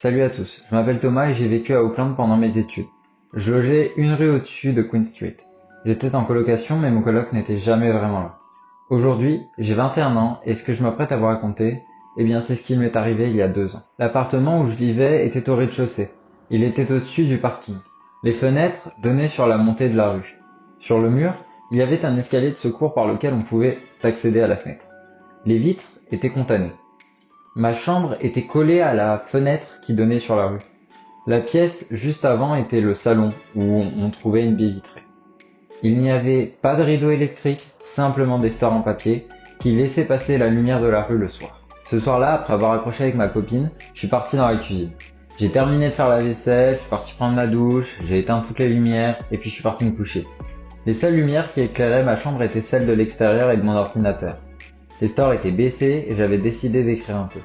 Salut à tous, je m'appelle Thomas et j'ai vécu à Auckland pendant mes études. Je logeais une rue au-dessus de Queen Street. J'étais en colocation mais mon coloc n'était jamais vraiment là. Aujourd'hui, j'ai 21 ans et ce que je m'apprête à vous raconter, eh bien c'est ce qui m'est arrivé il y a 2 ans. L'appartement où je vivais était au rez-de-chaussée. Il était au-dessus du parking. Les fenêtres donnaient sur la montée de la rue. Sur le mur, il y avait un escalier de secours par lequel on pouvait accéder à la fenêtre. Les vitres étaient condamnées. Ma chambre était collée à la fenêtre qui donnait sur la rue. La pièce juste avant était le salon où on trouvait une baie vitrée. Il n'y avait pas de rideau électrique, simplement des stores en papier qui laissaient passer la lumière de la rue le soir. Ce soir-là, après avoir accroché avec ma copine, je suis parti dans la cuisine. J'ai terminé de faire la vaisselle, je suis parti prendre ma douche, j'ai éteint toutes les lumières et puis je suis parti me coucher. Les seules lumières qui éclairaient ma chambre étaient celles de l'extérieur et de mon ordinateur. Les stores étaient baissés et j'avais décidé d'écrire un peu.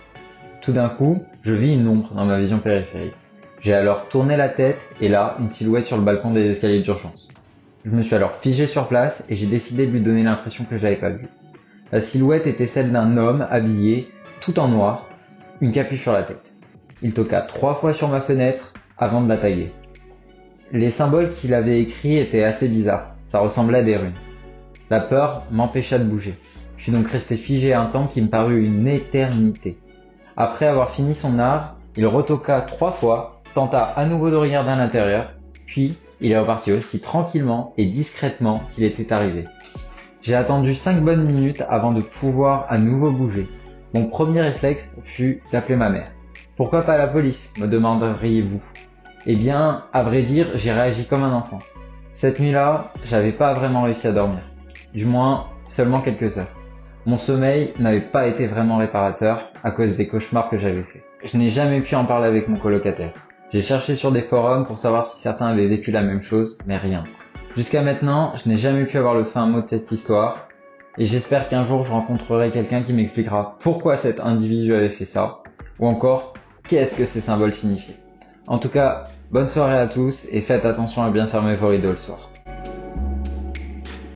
Tout d'un coup, je vis une ombre dans ma vision périphérique. J'ai alors tourné la tête et là, une silhouette sur le balcon des escaliers d'urgence. Je me suis alors figé sur place et j'ai décidé de lui donner l'impression que je l'avais pas vu. La silhouette était celle d'un homme habillé, tout en noir, une capuche sur la tête. Il toqua 3 fois sur ma fenêtre avant de la taguer. Les symboles qu'il avait écrits étaient assez bizarres, ça ressemblait à des runes. La peur m'empêcha de bouger. Je suis donc resté figé un temps qui me parut une éternité. Après avoir fini son art, il retoqua 3 fois, tenta à nouveau de regarder à l'intérieur, puis il est reparti aussi tranquillement et discrètement qu'il était arrivé. J'ai attendu 5 bonnes minutes avant de pouvoir à nouveau bouger. Mon premier réflexe fut d'appeler ma mère. Pourquoi pas la police, me demanderiez-vous? Eh bien, à vrai dire, j'ai réagi comme un enfant. Cette nuit-là, j'avais pas vraiment réussi à dormir. Du moins, seulement quelques heures. Mon sommeil n'avait pas été vraiment réparateur à cause des cauchemars que j'avais faits. Je n'ai jamais pu en parler avec mon colocataire. J'ai cherché sur des forums pour savoir si certains avaient vécu la même chose, mais rien. Jusqu'à maintenant, je n'ai jamais pu avoir le fin mot de cette histoire, et j'espère qu'un jour je rencontrerai quelqu'un qui m'expliquera pourquoi cet individu avait fait ça, ou encore, qu'est-ce que ces symboles signifiaient. En tout cas, bonne soirée à tous, et faites attention à bien fermer vos rideaux le soir.